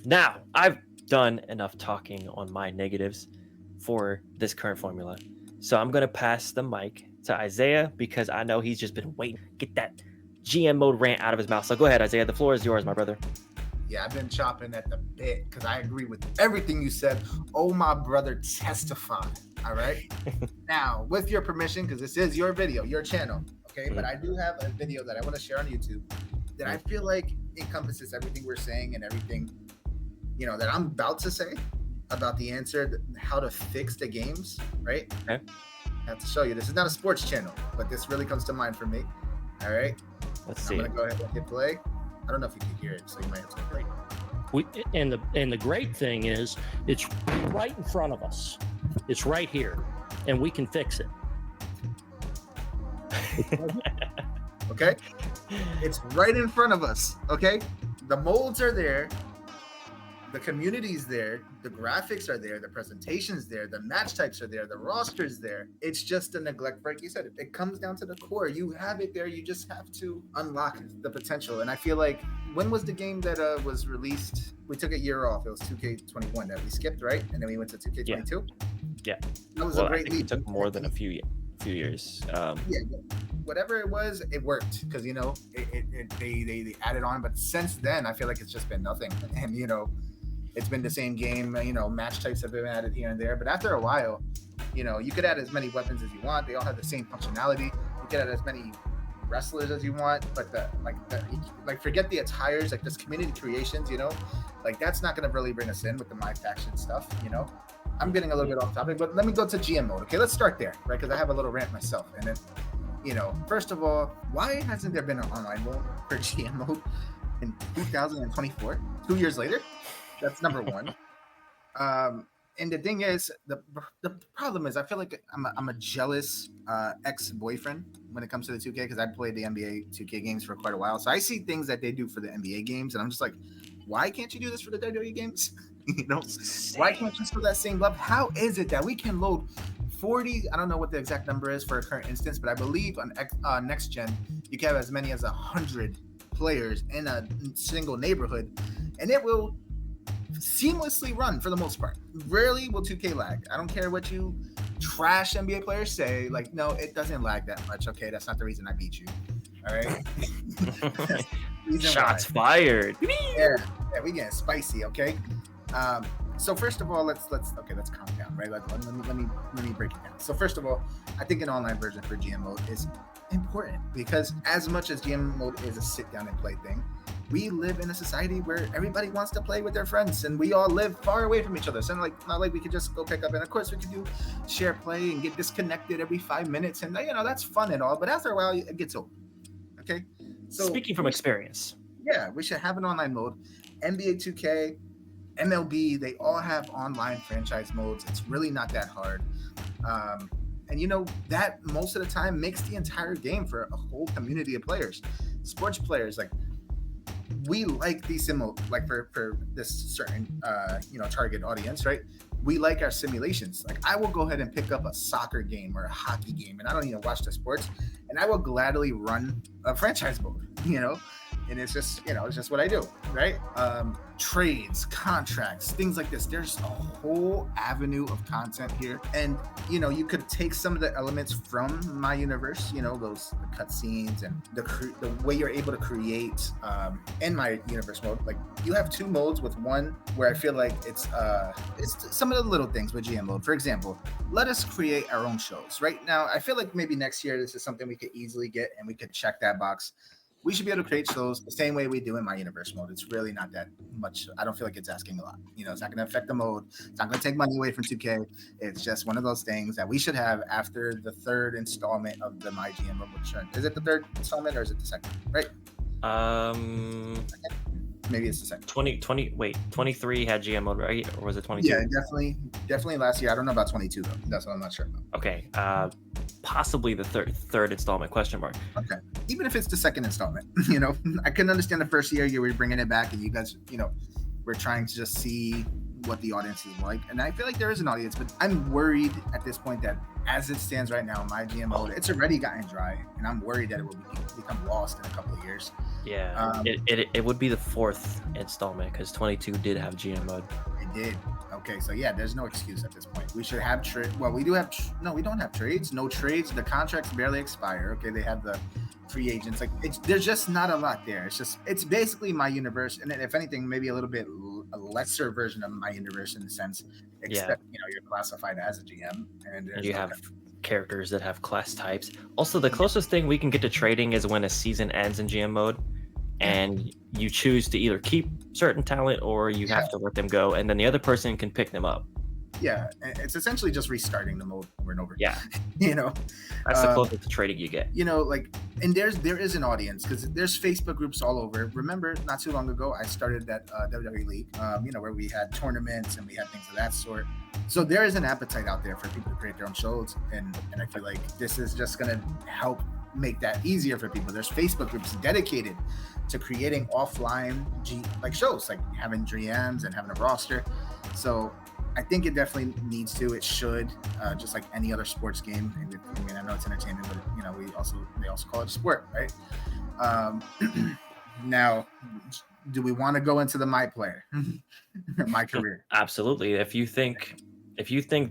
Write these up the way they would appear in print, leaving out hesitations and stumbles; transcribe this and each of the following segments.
Now, I've done enough talking on my negatives for this current formula. So I'm going to pass the mic to Isaiah because I know he's just been waiting to get that GM mode rant out of his mouth. So go ahead, Isaiah. The floor is yours, my brother. Yeah, I've been chopping at the bit because I agree with everything you said. Oh, my brother, testify. All right. Now, with your permission, because this is your video, your channel. Okay. But I do have a video that I want to share on YouTube that I feel like encompasses everything we're saying and everything, that I'm about to say about the answer, how to fix the games. Right. Okay. I have to show you. This is not a sports channel, but this really comes to mind for me. All right. Let's see. I'm going to go ahead and hit play. I don't know if you can hear it, so you might have to play. And the great thing is, it's right in front of us. It's right here, and we can fix it. Okay, it's right in front of us. Okay, the molds are there, the community's there, the graphics are there, the presentation's there, the match types are there, the roster's there. It's just a neglect, like you said. It comes down to the core. You have it there. You just have to unlock the potential. And I feel like, when was the game that was released? We took a year off. It was 2K21 that we skipped, right? And then we went to 2K22. Yeah. That was a great leap. It took more than a few years. Yeah, whatever it was, it worked because they added on. But since then, I feel like it's just been nothing. And it's been the same game. Match types have been added here and there. But after a while, you could add as many weapons as you want. They all have the same functionality. You could add as many wrestlers as you want, but forget the attires, like this community creations, like that's not going to really bring us in with the My Faction stuff. I'm getting a little bit off topic, but let me go to GM mode. Okay, let's start there, right? Because I have a little rant myself. And then, first of all, why hasn't there been an online mode for GM mode in 2024? 2 years later? That's number one. And the thing is, the problem is, I feel like I'm a jealous ex-boyfriend when it comes to the 2K, because I played the NBA 2K games for quite a while. So I see things that they do for the NBA games, and I'm just like, why can't you do this for the WWE games? Why can't you show that same love? How is it that we can load 40? I don't know what the exact number is for a current instance, but I believe on next gen you can have as many as 100 players in a single neighborhood, and it will seamlessly run for the most part. Rarely will 2K lag. I don't care what you trash NBA players say. Like, no, it doesn't lag that much. Okay, that's not the reason I beat you. All right. Shots fired. Yeah, we getting spicy. Okay. So first of all, let's calm down, right? Let me break it down. So first of all, I think an online version for GM mode is important because as much as GM mode is a sit down and play thing, we live in a society where everybody wants to play with their friends, and we all live far away from each other. So not like we could just go pick up, and of course we could do share play and get disconnected every 5 minutes, and that's fun and all. But after a while, it gets old. Okay. So speaking from experience, yeah, we should have an online mode. NBA 2K, MLB, they all have online franchise modes. It's really not that hard. And that most of the time makes the entire game for a whole community of players. Sports players, like, we like these like for this certain target audience, right? We like our simulations. Like, I will go ahead and pick up a soccer game or a hockey game, and I don't even watch the sports, and I will gladly run a franchise mode, and it's just what I do, right? Trades, contracts, things like this. There's a whole avenue of content here, and you could take some of the elements from my universe, those cutscenes and the way you're able to create in my universe mode. Like, you have two modes, with one where I feel like it's some of the little things with GM mode. For example, let us create our own shows. Right now, I feel like maybe next year this is something we could easily get, and we could check that box. We should be able to create shows the same way we do in my universe mode. It's really not that much. I don't feel like it's asking a lot. It's not going to affect the mode. It's not going to take money away from 2K. It's just one of those things that we should have after the third installment of the My GM mode return. Is it the third installment or is it the second? Right? Maybe it's the second. 23 had GM mode, right? Or was it 22? Yeah, definitely last year. I don't know about 22 though. That's what I'm not sure about. Okay. Possibly the third installment, question mark. Okay. Even if it's the second installment, I couldn't understand the first year you were bringing it back, and you guys, we're trying to just see what the audience is like, and I feel like there is an audience, but I'm worried at this point that as it stands right now, my GM mode, it's already gotten dry, and I'm worried that it will become lost in a couple of years. Yeah, it would be the 4th installment because 22 did have GM mode. It did. Okay, so yeah, there's no excuse at this point. We should have well, we do have no, we don't have trades. No trades. The contracts barely expire. Okay, they have the free agents. Like there's just not a lot there. It's basically my universe, and if anything, maybe a little bit a lesser version of my universe in the sense, except you're classified as a GM, and you have characters that have class types. Also, the closest thing we can get to trading is when a season ends in GM mode, and you choose to either keep certain talent or you have to let them go, and then the other person can pick them up. Yeah, it's essentially just restarting the mode over and over. Yeah, that's the closest to trading you get. And there is an audience because there's Facebook groups all over. Remember, not too long ago, I started that WWE League, where we had tournaments and we had things of that sort. So there is an appetite out there for people to create their own shows, and I feel like this is just gonna help make that easier for people. There's Facebook groups dedicated to creating offline shows, like having GMs and having a roster. So I think it definitely needs to. It should, just like any other sports game. I mean, I know it's entertainment, but they also call it a sport, right? Now, do we want to go into the my player, my career? Absolutely. If you think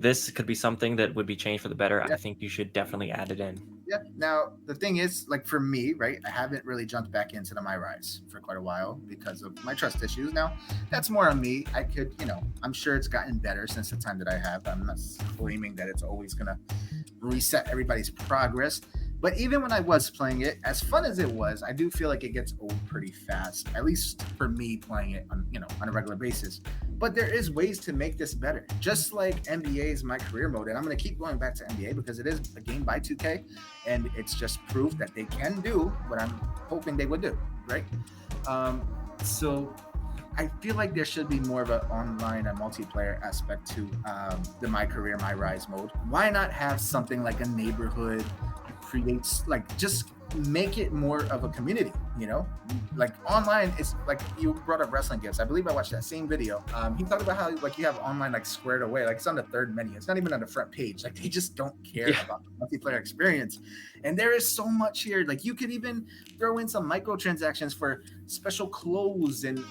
this could be something that would be changed for the better, I think you should definitely add it in. Yeah. Now, the thing is, like for me, right, I haven't really jumped back into the My Rise for quite a while because of my trust issues. Now, that's more on me. I could, I'm sure it's gotten better since the time that I have. I'm not claiming that it's always going to reset everybody's progress. But even when I was playing it, as fun as it was, I do feel like it gets old pretty fast, at least for me playing it on a regular basis. But there is ways to make this better. Just like NBA's My Career Mode, and I'm going to keep going back to NBA because it is a game by 2K, and it's just proof that they can do what I'm hoping they would do, right? So I feel like there should be more of an online and multiplayer aspect to the My Career, My Rise mode. Why not have something like a neighborhood creates, just make it more of a community, like online is like, you brought up wrestling gifts. I believe I watched that same video. He talked about how you have online squared away, it's on the third menu. It's not even on the front page. They just don't care about the multiplayer experience. And there is so much here. You could even throw in some microtransactions for special clothes and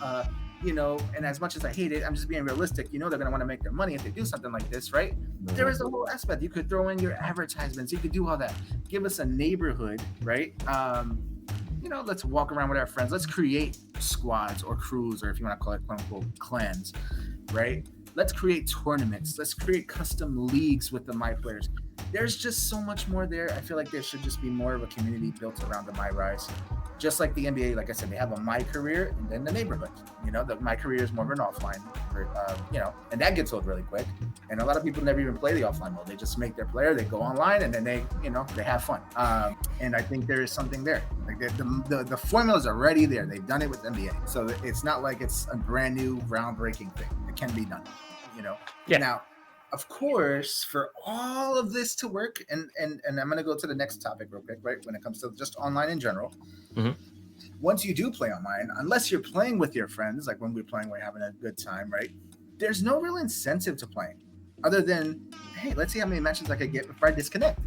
and as much as I hate it, I'm just being realistic. They're going to want to make their money if they do something like this, right? Mm-hmm. There is a whole aspect. You could throw in your advertisements. You could do all that. Give us a neighborhood, right? Let's walk around with our friends. Let's create squads or crews, or if you want to call it quote unquote clans, right? Let's create tournaments. Let's create custom leagues with the My players. There's just so much more there. I feel like there should just be more of a community built around the My Rise. Just like the NBA, like I said, they have a My Career and then the neighborhood. The My Career is more of an offline, and that gets old really quick. And a lot of people never even play the offline mode. They just make their player, they go online, and then they have fun. And I think there is something there. The formula is already there. They've done it with NBA, so it's not like it's a brand new, groundbreaking thing. It can be done. Yeah. Now, of course, for all of this to work, and I'm going to go to the next topic real quick, right? When it comes to just online in general, once you do play online, unless you're playing with your friends, like when we're playing, we're having a good time, right? There's no real incentive to playing other than, hey, let's see how many matches I could get before I disconnect.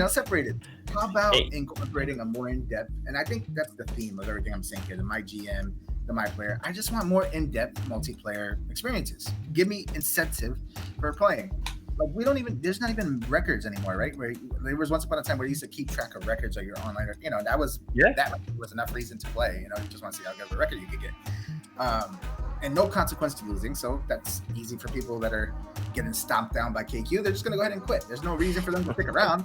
Separated. How about incorporating a more in-depth, and I think that's the theme of everything I'm saying here, the My GM, the My Player. I just want more in-depth multiplayer experiences. Give me incentive for playing. There's not even records anymore, right? Where there was once upon a time where you used to keep track of records of your online, that was enough reason to play. You just want to see how good of a record you could get. And no consequence to losing, so that's easy for people that are getting stomped down by KQ. They're just going to go ahead and quit. There's no reason for them to stick around.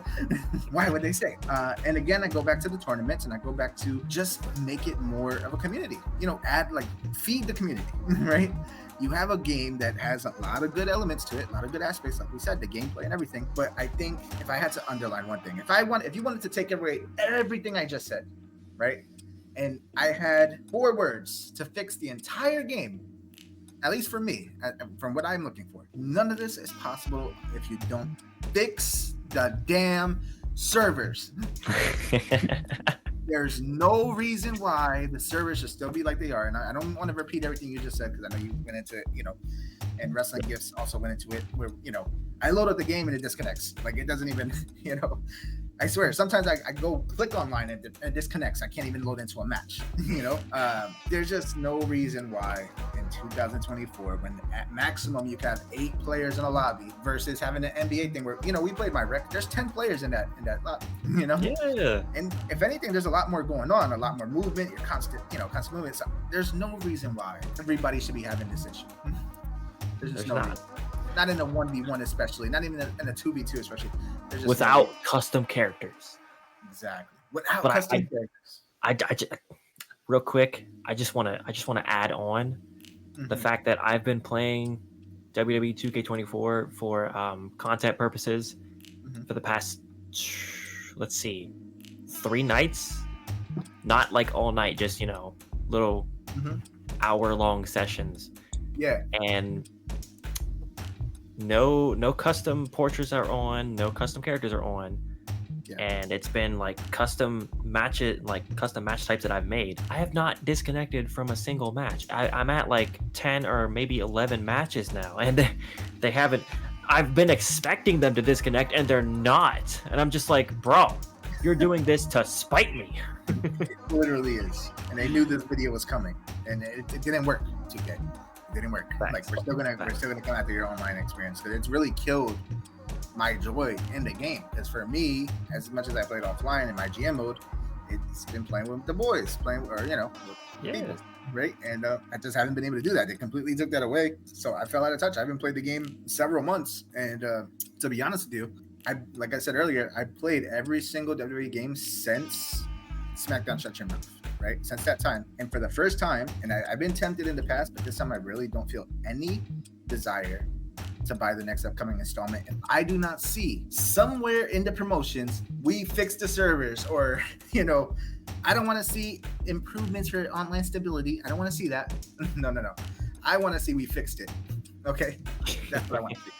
Why would they stay? And again, I go back to the tournaments, and I go back to just make it more of a community. Feed the community, right? You have a game that has a lot of good elements to it, a lot of good aspects, like we said, the gameplay and everything. But I think if I had to underline one thing, if you wanted to take away everything I just said, right? And I had 4 words to fix the entire game, at least for me, from what I'm looking for. None of this is possible if you don't fix the damn servers. There's no reason why the servers should still be like they are. And I don't want to repeat everything you just said because I know you went into it, and Wrestling Gifts also went into it where, I load up the game and it disconnects. Like it doesn't even, I swear, sometimes I go click online and it disconnects. I can't even load into a match. There's just no reason why in 2024, when at maximum you can have 8 players in a lobby versus having an NBA thing where, we played my rec. There's 10 players in that lobby, Yeah. And if anything, there's a lot more going on, a lot more movement, you're constant movement. So there's no reason why everybody should be having this issue. There's no reason. Not in a 1v1 especially, not even in a 2v2 especially. Without custom characters. Exactly. Without custom characters. Real quick, I just want to add on the fact that I've been playing WWE 2K24 for content purposes for the past, let's see, 3 nights. Not like all night, just little hour-long sessions. Yeah. And no custom portraits are on, no custom characters are on. Yeah. And it's been like custom match types that I've made. I have not disconnected from a single match. I'm at like 10 or maybe 11 matches now, and they haven't. I've been expecting them to disconnect, and they're not. And I'm just like, bro, you're doing this to spite me. It literally is. And they knew this video was coming, and it didn't work. 2K. It didn't work. Facts. Like we're still gonna come after your online experience because it's really killed my joy in the game. Because for me, as much as I played offline in my GM mode, it's been playing with the boys, with people, right? And I just haven't been able to do that. They completely took that away, so I fell out of touch. I haven't played the game several months, and to be honest with you, like I said earlier, I played every single WWE game since SmackDown Shut Your Mouth, right? Since that time, and for the first time, and I've been tempted in the past, but this time I really don't feel any desire to buy the next upcoming installment. And I do not see somewhere in the promotions we fixed the servers, or I don't want to see improvements for online stability. I don't want to see that. No. I want to see we fixed it. Okay, that's what I want to see.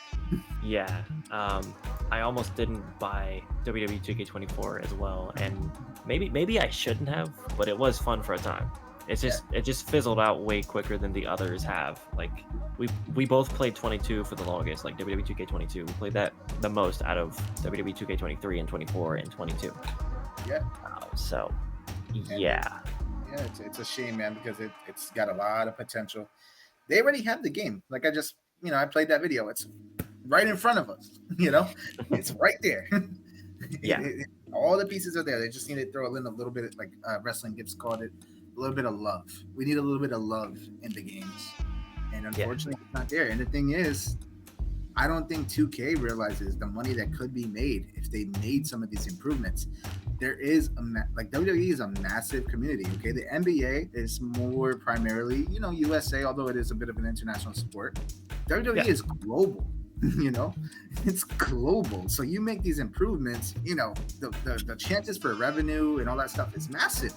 Yeah, I almost didn't buy WWE 2K24 as well, and maybe I shouldn't have, but it was fun for a time. It just fizzled out way quicker than the others have. Like we both played 22 for the longest, like WWE 2K22. We played that the most out of WWE 2K23 and 24 and 22. Yeah. Yeah, it's a shame, man, because it's got a lot of potential. They already have the game. Like I played that video. It's right in front of us. It's right there. Yeah. All the pieces are there. They just need to throw in a little bit, like Wrestling Gibbs called it, a little bit of love. We need a little bit of love in the games, and unfortunately, it's not there. And the thing is, I don't think 2K realizes the money that could be made if they made some of these improvements. There is WWE is a massive community. Okay, the NBA is more primarily, USA, although it is a bit of an international sport. WWE is global. It's global. So you make these improvements, the chances for revenue and all that stuff is massive,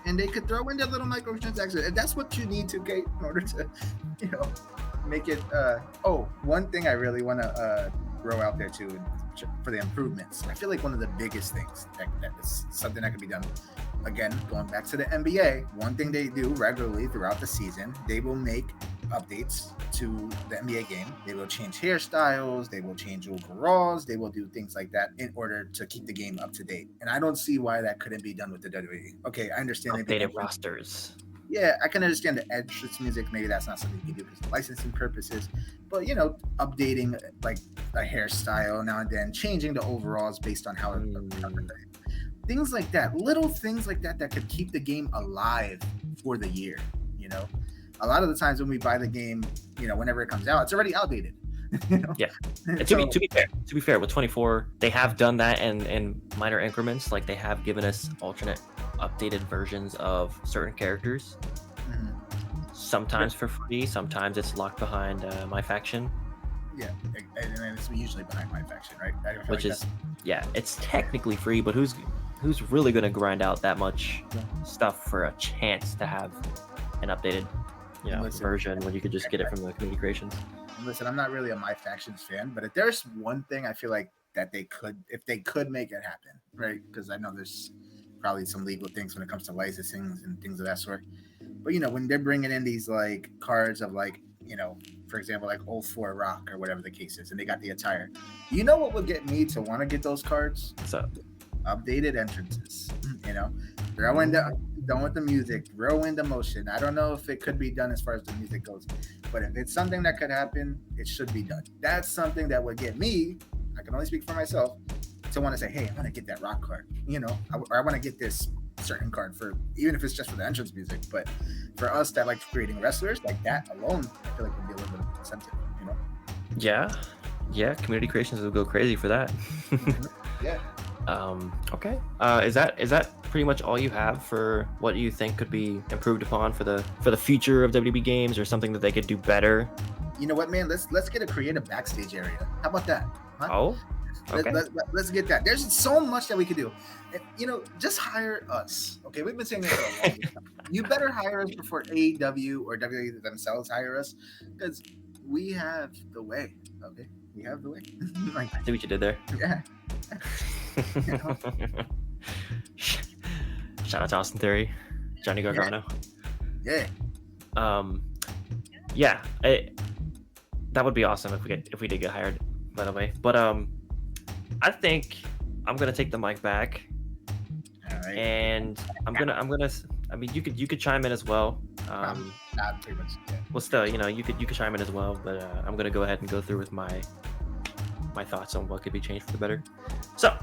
and they could throw in their little microtransactions. And that's what you need to get in order to, make it. One thing I really want to throw out there too for the improvements. I feel like one of the biggest things that is something that can be done. Again, going back to the NBA, one thing they do regularly throughout the season, they will make updates to the NBA game. They will change hairstyles, they will change overalls, they will do things like that in order to keep the game up to date. And I don't see why that couldn't be done with the WWE. Okay, I understand updated rosters. Yeah, I can understand the entrance music. Maybe that's not something you can do because of licensing purposes. But updating like a hairstyle now and then, changing the overalls based on how things like that, little things like that could keep the game alive for the year. A lot of the times when we buy the game, whenever it comes out, it's already outdated. Yeah. And to be fair, with 24, they have done that in minor increments. Like they have given us alternate updated versions of certain characters. Sometimes for free, sometimes it's locked behind my faction. Yeah, and it's usually behind my faction, right? Which is, it's technically free, but who's really going to grind out that much stuff for a chance to have an updated version when you could just get it from the community creations? Listen, I'm not really a My Factions fan, but if there's one thing I feel like that if they could make it happen, right? Because I know there's probably some legal things when it comes to licensing and things of that sort. But when they're bringing in these like cards of like for example, like Old 4 Rock or whatever the case is, and they got the attire. What would get me to want to get those cards? What's up? Updated entrances. Throw in done with the music, throw in the motion. I don't know if it could be done as far as the music goes, but if it's something that could happen, it should be done. That's something that would get me, I can only speak for myself, to want to say, hey, I want to get that rock card, or I want to get this certain card for, even if it's just for the entrance music. But for us that like creating wrestlers, like that alone, I feel like would be a little bit of incentive, Yeah, community creations will go crazy for that. Yeah. Okay. Is that pretty much all you have for what you think could be improved upon for the future of WWE games, or something that they could do better? You know what, man? Let's get a creative backstage area. How about that? Huh? Oh, okay. Let's get that. There's so much that we could do. And, just hire us. Okay, we've been saying this for a long time. You better hire us before AEW or WWE themselves hire us, because we have the way. Okay, we have the way. I see what you did there. Yeah. Shout out to Austin Theory, Johnny Gargano. Yeah. Yeah, that would be awesome if we did get hired, by the way. But I think I'm gonna take the mic back, All right. and I'm gonna. I mean, you could chime in as well. Not pretty much. Yeah. Well, still, you could chime in as well. But I'm gonna go ahead and go through with my thoughts on what could be changed for the better. So,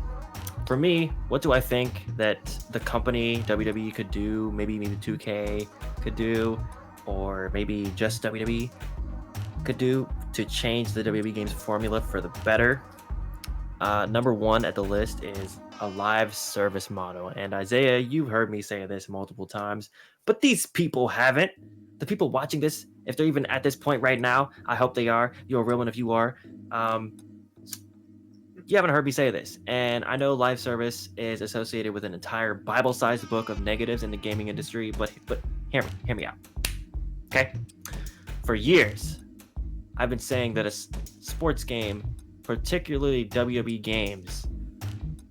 for me, what do I think that the company WWE could do? Maybe 2K could do, or maybe just WWE could do to change the WWE games formula for the better. Number one at the list is a live service model. And Isaiah, you've heard me say this multiple times, but these people haven't. The people watching this, if they're even at this point right now, I hope they are. You're a real one if you are. You haven't heard me say this. And I know live service is associated with an entire Bible-sized book of negatives in the gaming industry, but hear me out. Okay? For years, I've been saying that a sports game, particularly WWE games,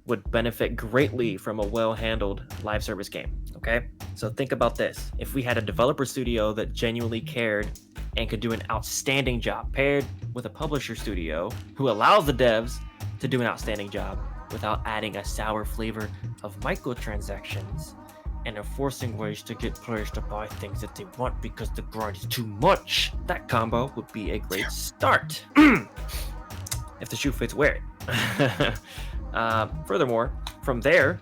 would benefit greatly from a well-handled live service game. Okay? So think about this. If we had a developer studio that genuinely cared and could do an outstanding job, paired with a publisher studio who allows the devs to do an outstanding job without adding a sour flavor of microtransactions and enforcing ways to get players to buy things that they want because the grind is too much, that combo would be a great start. If the shoe fits, wear it. Furthermore, from there,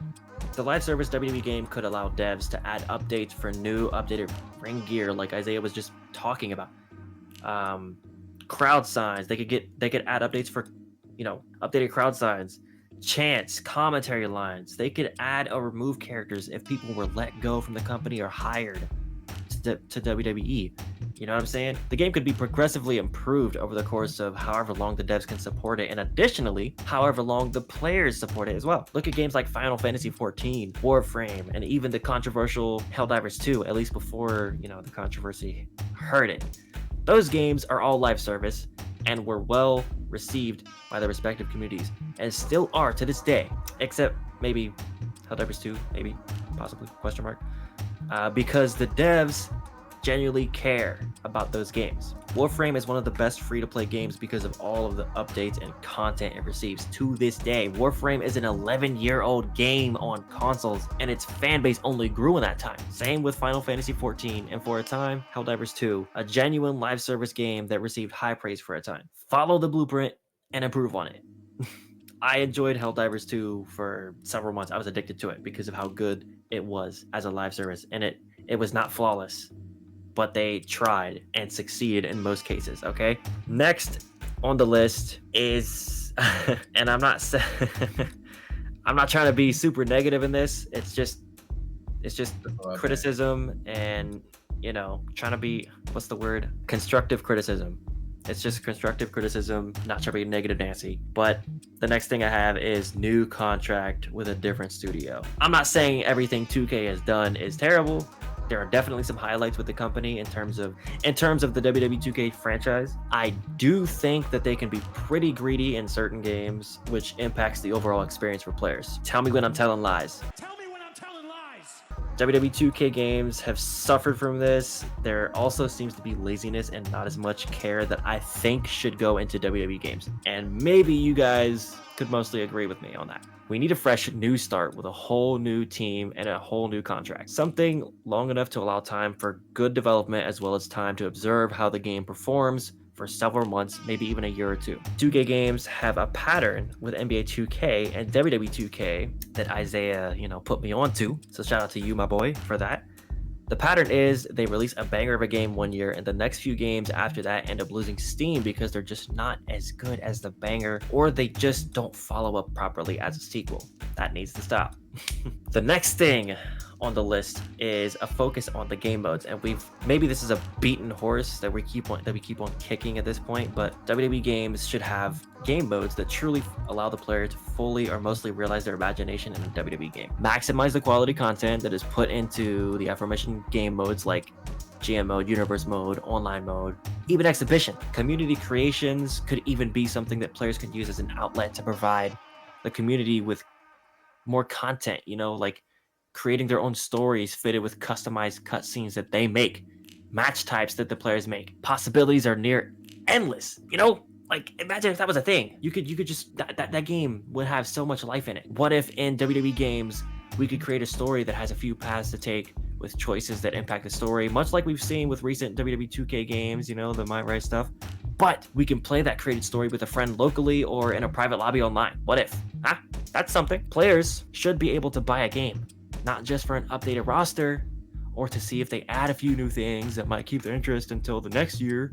the live service WWE game could allow devs to add updates for new updated ring gear, like Isaiah was just talking about. Crowd signs, they could add updates for, updated crowd signs, chants, commentary lines. They could add or remove characters if people were let go from the company or hired to WWE. You know what I'm saying? The game could be progressively improved over the course of however long the devs can support it, and additionally, however long the players support it as well. Look at games like Final Fantasy XIV, Warframe, and even the controversial Helldivers 2, at least before, the controversy hurt it. Those games are all live service and were well received by their respective communities, and still are to this day, except maybe Helldivers 2, maybe, possibly, question mark, because the devs genuinely care about those games. Warframe is one of the best free-to-play games because of all of the updates and content it receives to this day. Warframe is an 11-year-old game on consoles, and its fan base only grew in that time. Same with Final Fantasy XIV, and for a time, Helldivers 2, a genuine live service game that received high praise for a time. Follow the blueprint and improve on it. I enjoyed Helldivers 2 for several months. I was addicted to it because of how good it was as a live service, and it was not flawless, but they tried and succeeded in most cases. Okay, next on the list is and I'm not trying to be super negative in this, it's just criticism and trying to be, what's the word, constructive criticism. It's just constructive criticism, not trying to be negative Nancy. But the next thing I have is new contract with a different studio. I'm not saying everything 2K has done is terrible. There are definitely some highlights with the company in terms of the WWE 2K franchise. I do think that they can be pretty greedy in certain games, which impacts the overall experience for players. Tell me when I'm telling lies. Tell me when I'm telling WWE 2K games have suffered from this. There also seems to be laziness and not as much care that I think should go into WWE games. And maybe you guys could mostly agree with me on that. We need a fresh new start with a whole new team and a whole new contract. Something long enough to allow time for good development as well as time to observe how the game performs for several months, maybe even a year or two. 2K games have a pattern with NBA 2K and WWE 2K that Isaiah, put me onto. So shout out to you, my boy, for that. The pattern is they release a banger of a game one year, and the next few games after that end up losing steam because they're just not as good as the banger, or they just don't follow up properly as a sequel. That needs to stop. The next thing on the list is a focus on the game modes, and maybe this is a beaten horse that we keep on kicking at this point, but WWE games should have game modes that truly allow the player to fully or mostly realize their imagination in a WWE game. Maximize the quality content that is put into the aforementioned game modes like GM mode, universe mode, online mode, even exhibition. Community creations could even be something that players can use as an outlet to provide the community with more content, like creating their own stories fitted with customized cutscenes that they make, match types that the players make. Possibilities are near endless, Like, imagine if that was a thing. You could just, that game would have so much life in it. What if in WWE games, we could create a story that has a few paths to take with choices that impact the story, much like we've seen with recent WWE 2K games, the Might Right stuff. But we can play that created story with a friend locally or in a private lobby online. What if? Huh? That's something. Players should be able to buy a game, not just for an updated roster or to see if they add a few new things that might keep their interest until the next year,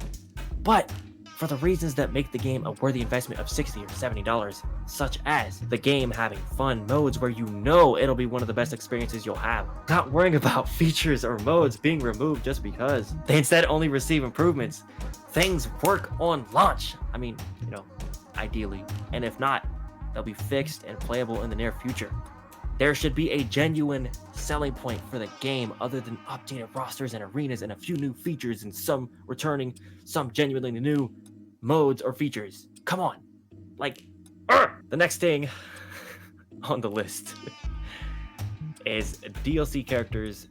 but for the reasons that make the game a worthy investment of $60 or $70, such as the game having fun modes where it'll be one of the best experiences you'll have. Not worrying about features or modes being removed just because. They instead only receive improvements. Things work on launch. Ideally. And if not, they'll be fixed and playable in the near future. There should be a genuine selling point for the game other than updated rosters and arenas and a few new features and some returning some genuinely new modes or features. Come on. The next thing on the list is DLC characters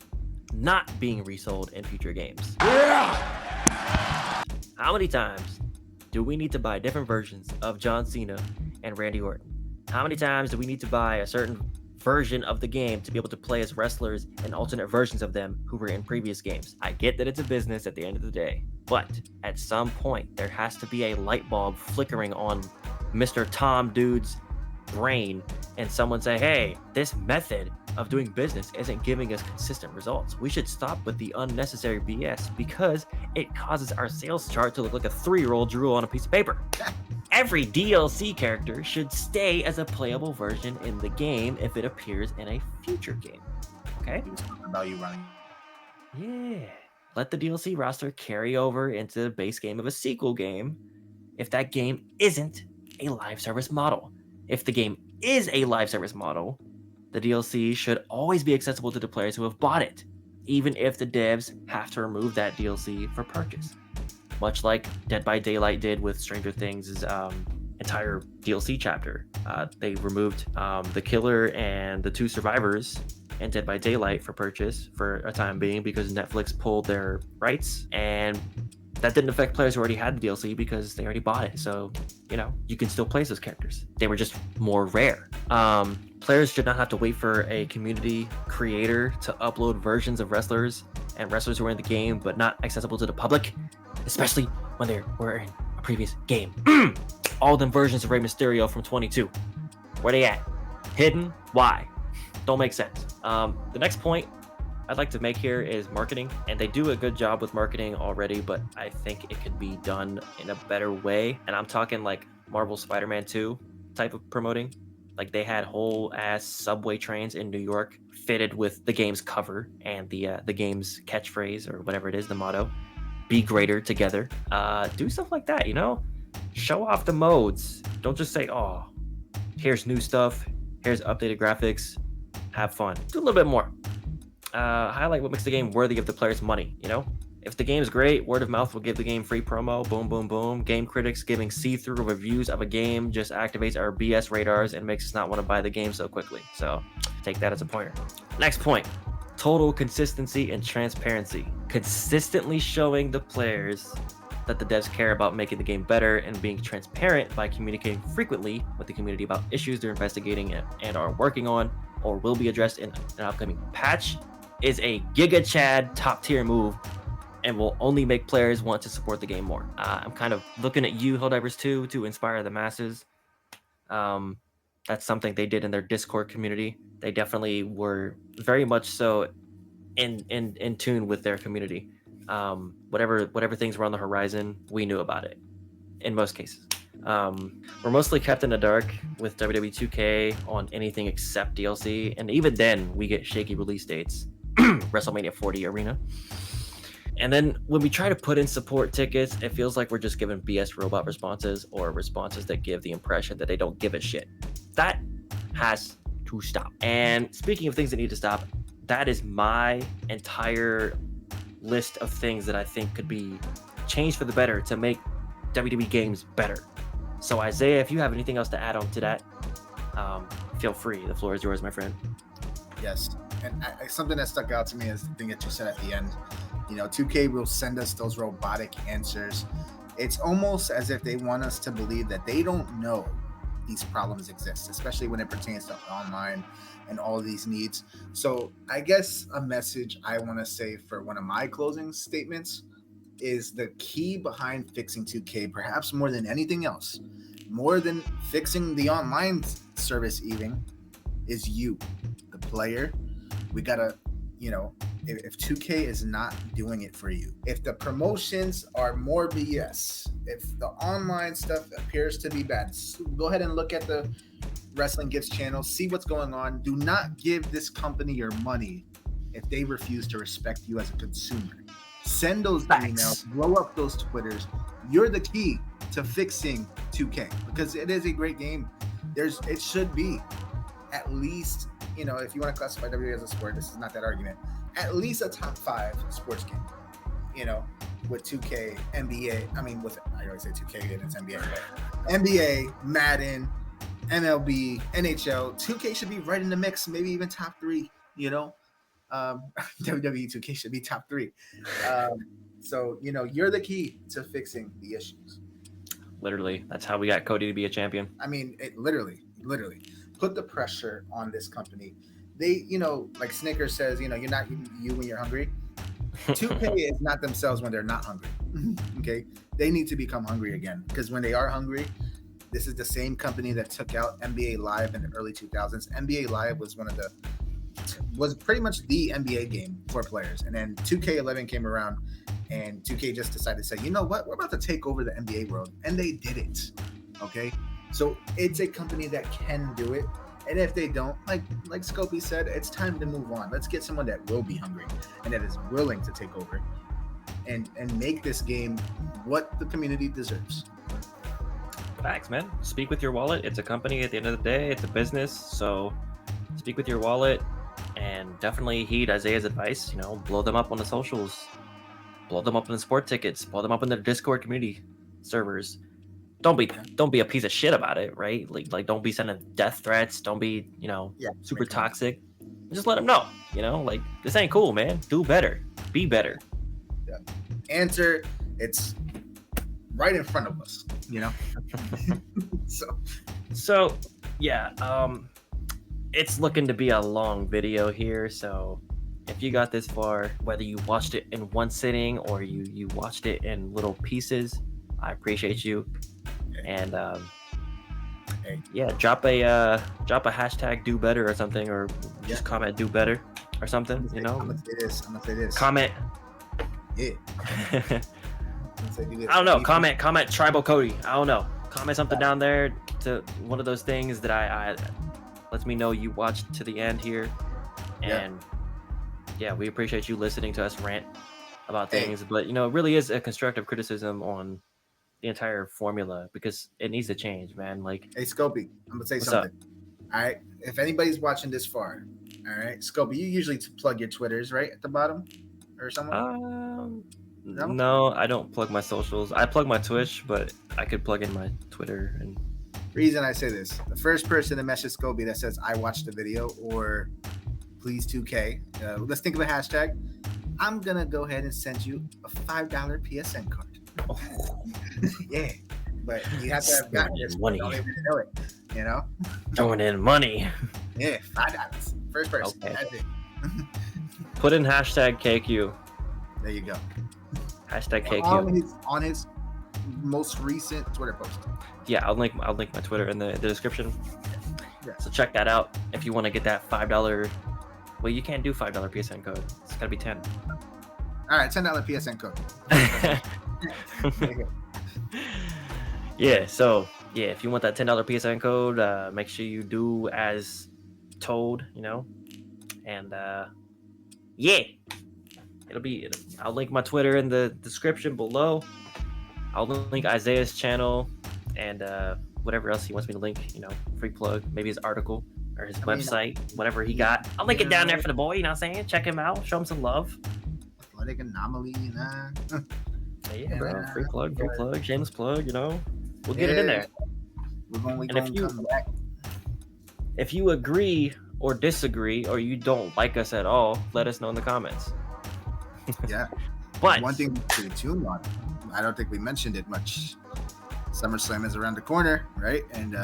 not being resold in future games. Yeah! How many times do we need to buy different versions of John Cena and Randy Orton? How many times do we need to buy a certain version of the game to be able to play as wrestlers and alternate versions of them who were in previous games? I get that it's a business at the end of the day, but at some point there has to be a light bulb flickering on Mr. Tom Dude's brain and someone say, hey, this method of doing business isn't giving us consistent results. We should stop with the unnecessary BS because it causes our sales chart to look like a 3-year-old drew on a piece of paper. Every DLC character should stay as a playable version in the game if it appears in a future game. Okay? About you running. Yeah. Let the DLC roster carry over into the base game of a sequel game if that game isn't a live service model. If the game is a live service model, the DLC should always be accessible to the players who have bought it, even if the devs have to remove that DLC for purchase. Much like Dead by Daylight did with Stranger Things' entire DLC chapter. They removed the killer and the 2 survivors in Dead by Daylight for purchase for a time being because Netflix pulled their rights, and that didn't affect players who already had the DLC because they already bought it. So, you can still play as those characters. They were just more rare. Players should not have to wait for a community creator to upload versions of wrestlers and wrestlers who are in the game but not accessible to the public, especially when they were in a previous game. All them versions of Rey Mysterio from 22. Where they at? Hidden? Why? Don't make sense. The next point I'd like to make here is marketing, and they do a good job with marketing already, but I think it could be done in a better way. And I'm talking like Marvel Spider-Man 2 type of promoting. Like they had whole ass subway trains in New York fitted with the game's cover and the game's catchphrase or whatever it is, the motto. Be greater together. Do stuff like that, Show off the modes. Don't just say, oh, here's new stuff, here's updated graphics, have fun. Do a little bit more. Highlight what makes the game worthy of the player's money, If the game's great, word of mouth will give the game free promo. Boom, boom, boom. Game critics giving see-through reviews of a game just activates our BS radars and makes us not want to buy the game so quickly. So take that as a pointer. Next point. total consistency and transparency, consistently showing the players that the devs care about making the game better and being transparent by communicating frequently with the community about issues they're investigating and are working on or will be addressed in an upcoming patch is a Giga Chad top tier move and will only make players want to support the game more. I'm kind of looking at you, Helldivers 2, to inspire the masses. That's something they did in their Discord community. They definitely were very much so in tune with their community. Whatever things were on the horizon, we knew about it in most cases. We're mostly kept in the dark with WWE 2K on anything except DLC, and even then we get shaky release dates. WrestleMania 40 Arena. And then when we try to put in support tickets, it feels like we're just giving BS robot responses or responses that give the impression that they don't give a shit. That has to stop. And speaking of things that need to stop, that is my entire list of things that I think could be changed for the better to make WWE games better. So Isaiah, if you have anything else to add on to that, feel free. The floor is yours, my friend. Yes. And something that stuck out to me is the thing that you said at the end. 2K will send us those robotic answers. It's almost as if they want us to believe that they don't know these problems exist, especially when it pertains to online and all of these needs. So I guess a message I want to say for one of my closing statements is the key behind fixing 2K, perhaps more than anything else, more than fixing the online service even, is you, the player. We gotta, if 2K is not doing it for you, if the promotions are more BS, if the online stuff appears to be bad, go ahead and look at the Wrestling Gifts channel, see what's going on. Do not give this company your money if they refuse to respect you as a consumer. Send those emails, blow up those Twitters. You're the key to fixing 2K because it is a great game. It should be at least, if you want to classify WWE as a sport, this is not that argument, at least a top 5 sports game, with 2K, NBA. I always say 2K and it's NBA, but NBA, Madden, MLB, NHL, 2K should be right in the mix, maybe even top 3, WWE 2K should be top 3. So, you're the key to fixing the issues. Literally, that's how we got Cody to be a champion. It literally put the pressure on this company. They, like Snickers says, you're not you when you're hungry. 2K is not themselves when they're not hungry. Okay, they need to become hungry again because when they are hungry, this is the same company that took out NBA Live in the early 2000s. NBA Live was pretty much the NBA game for players, and then 2K11 came around, and 2K just decided to say, you know what, we're about to take over the NBA world, and they did it. Okay, so it's a company that can do it. And if they don't, like Scopey said, it's time to move on. Let's get someone that will be hungry and that is willing to take over and make this game what the community deserves. Facts, man. Speak with your wallet. It's a company at the end of the day. It's a business. So speak with your wallet and definitely heed Isaiah's advice. Blow them up on the socials. Blow them up in the sport tickets. Blow them up in their Discord community servers. Don't be a piece of shit about it, right? Like don't be sending death threats. Don't be, super toxic. Just let them know, this ain't cool, man. Do better. Be better. Yeah. Answer. It's right in front of us, So yeah. It's looking to be a long video here. So if you got this far, whether you watched it in one sitting or you watched it in little pieces, I appreciate you. And drop a hashtag do better or something, or just comment do better or something. I'm gonna say this. Comment. Yeah. I don't know. Comment tribal Cody. I don't know. Comment something down there to one of those things that I lets me know you watched to the end here. And we appreciate you listening to us rant about things. But it really is a constructive criticism on the entire formula because it needs to change, man. Hey, Scopey, I'm gonna say something. All right, if anybody's watching this far, all right, Scopey, you usually plug your Twitters right at the bottom or something. No, I don't plug my socials. I plug my Twitch, but I could plug in my Twitter. And reason I say this: the first person to message Scopey that says I watched the video or please 2K. Let's think of a hashtag. I'm gonna go ahead and send you a $5 PSN card. Yeah, but you have to have gotten this. Money. Don't even know it. You know, Throwing in money. yeah, $5. First person. Okay. That's it. Put in hashtag KQ. There you go. Hashtag KQ. On his most recent Twitter post. Yeah, I'll link my Twitter in the description. Yeah. So check that out if you want to get that $5. Well, you can't do $5 PSN code. It's gotta be 10. All right, $10 PSN code. Yeah. So yeah, if you want that $10 PSN code, make sure you do as told. You know, and yeah, I'll link my Twitter in the description below. I'll link Isaiah's channel and whatever else he wants me to link. You know, free plug, maybe his article or his website, whatever he got. I'll link it down there for the boy. You know what I'm saying? Check him out. Show him some love. Athletic anomaly, you know. Yeah, bro. Free plug. Shameless plug. You know, we'll get it in there. We're going And to come back. If you agree or disagree, or you don't like us at all, let us know in the comments. Yeah. But one thing to tune on, I don't think we mentioned it much. SummerSlam is around the corner, right? And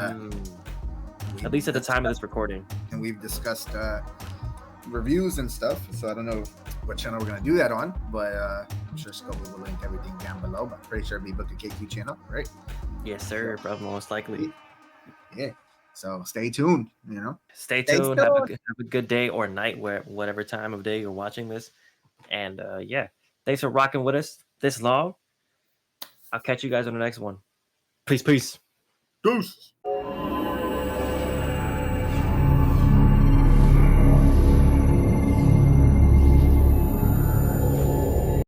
at least at the time of this recording. And we've discussed reviews and stuff. So I don't know what channel we're going to do that on, but I'm sure Scopey will link everything down below. But I'm pretty sure it'll be Book a KQ channel, right? Yes, sir. Bro, most likely. Yeah. So stay tuned, you know. Stay tuned. Have a good day or night, whatever time of day you're watching this. And yeah, thanks for rocking with us this long. I'll catch you guys on the next one. Peace. Deuce.